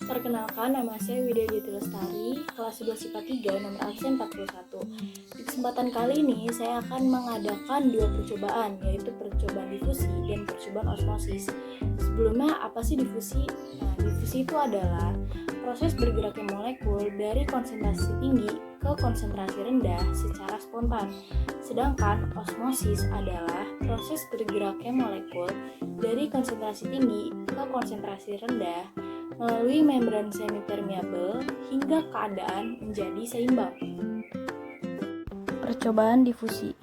Perkenalkan, nama saya Widya Jati Lestari, kelas 11 IPA 3, nomor absen 41. Di kesempatan kali ini, saya akan mengadakan dua percobaan, yaitu percobaan difusi dan percobaan osmosis. Sebelumnya, apa sih difusi? Nah, difusi itu adalah proses bergeraknya molekul dari konsentrasi tinggi ke konsentrasi rendah secara spontan. Sedangkan osmosis adalah proses bergeraknya molekul dari konsentrasi tinggi ke konsentrasi rendah melalui membran semipermeabel hingga keadaan menjadi seimbang. Percobaan difusi.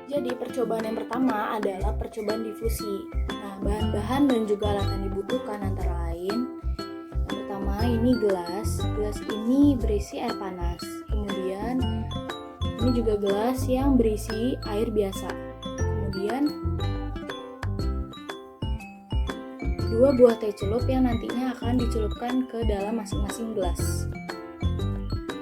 Jadi percobaan yang pertama adalah percobaan difusi. Nah, bahan-bahan dan juga alat yang dibutuhkan antara lain, yang pertama ini gelas. Gelas ini berisi air panas. Kemudian ini juga gelas yang berisi air biasa. Kemudian dua buah teh celup yang nantinya akan dicelupkan ke dalam masing-masing gelas.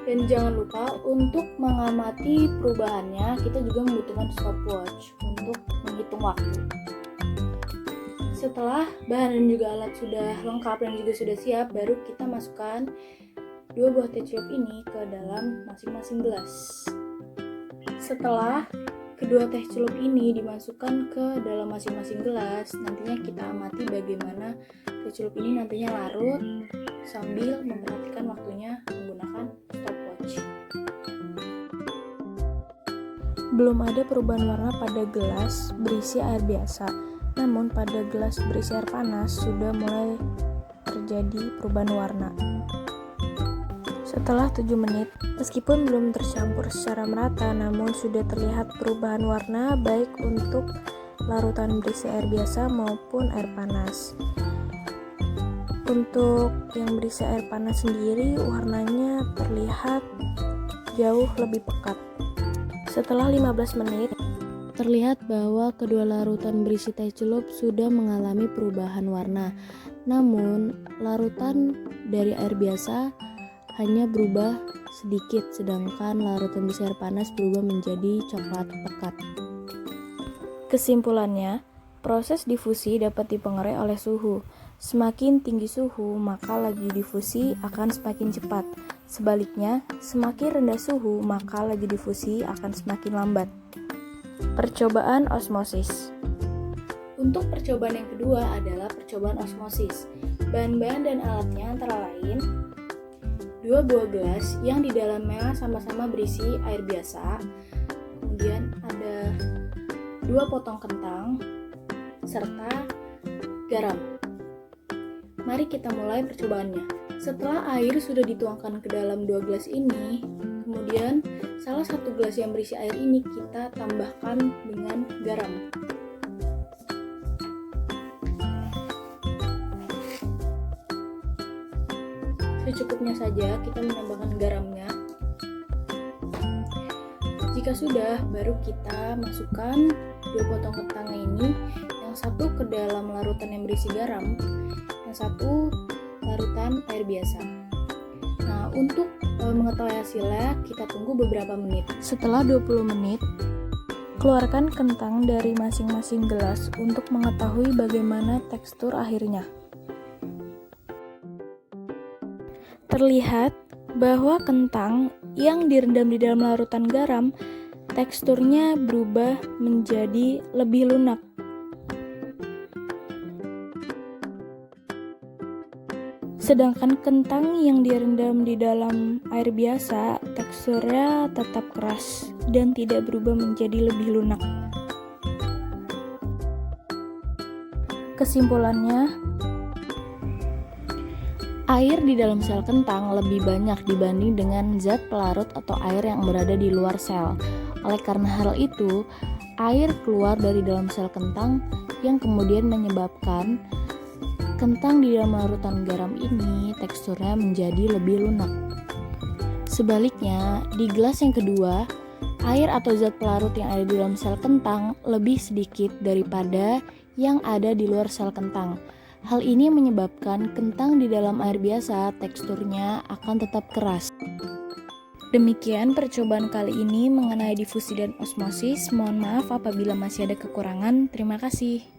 Dan jangan lupa untuk mengamati perubahannya, kita juga membutuhkan stopwatch untuk menghitung waktu. Setelah bahan dan juga alat sudah lengkap dan juga sudah siap, baru kita masukkan dua buah teh celup ini ke dalam masing-masing gelas. Setelah kedua teh celup ini dimasukkan ke dalam masing-masing gelas, nantinya kita amati bagaimana teh celup ini nantinya larut sambil memperhatikan waktunya menggunakan stopwatch. Belum ada perubahan warna pada gelas berisi air biasa, namun pada gelas berisi air panas sudah mulai terjadi perubahan warna. Setelah 7 menit, meskipun belum tercampur secara merata, namun sudah terlihat perubahan warna baik untuk larutan berisi air biasa maupun air panas. Untuk yang berisi air panas sendiri, warnanya terlihat jauh lebih pekat. Setelah 15 menit, terlihat bahwa kedua larutan berisi teh celup sudah mengalami perubahan warna. Namun, larutan dari air biasa hanya berubah sedikit, sedangkan larutan berisi air panas berubah menjadi coklat pekat. Kesimpulannya, proses difusi dapat dipengaruhi oleh suhu. Semakin tinggi suhu, maka laju difusi akan semakin cepat. Sebaliknya, semakin rendah suhu, maka laju difusi akan semakin lambat. Percobaan osmosis. Untuk percobaan yang kedua adalah percobaan osmosis. Bahan-bahan dan alatnya antara lain dua buah gelas yang di dalamnya sama-sama berisi air biasa. Kemudian ada 2 potong kentang serta garam. Mari kita mulai percobaannya. Setelah air sudah dituangkan ke dalam 2 gelas ini, kemudian salah satu gelas yang berisi air ini kita tambahkan dengan garam. Secukupnya saja kita menambahkan garamnya. Jika sudah, baru kita masukkan 2 potong kentang ini, yang satu ke dalam larutan yang berisi garam, yang satu larutan air biasa. Nah, untuk mengetahui hasilnya, kita tunggu beberapa menit. Setelah 20 menit, keluarkan kentang dari masing-masing gelas untuk mengetahui bagaimana tekstur akhirnya. Terlihat bahwa kentang yang direndam di dalam larutan garam, teksturnya berubah menjadi lebih lunak. Sedangkan kentang yang direndam di dalam air biasa, teksturnya tetap keras dan tidak berubah menjadi lebih lunak. Kesimpulannya, air di dalam sel kentang lebih banyak dibanding dengan zat pelarut atau air yang berada di luar sel. Oleh karena hal itu, air keluar dari dalam sel kentang yang kemudian menyebabkan kentang di dalam larutan garam ini teksturnya menjadi lebih lunak. Sebaliknya, di gelas yang kedua, air atau zat pelarut yang ada di dalam sel kentang lebih sedikit daripada yang ada di luar sel kentang. Hal ini menyebabkan kentang di dalam air biasa teksturnya akan tetap keras. Demikian percobaan kali ini mengenai difusi dan osmosis. Mohon maaf apabila masih ada kekurangan. Terima kasih.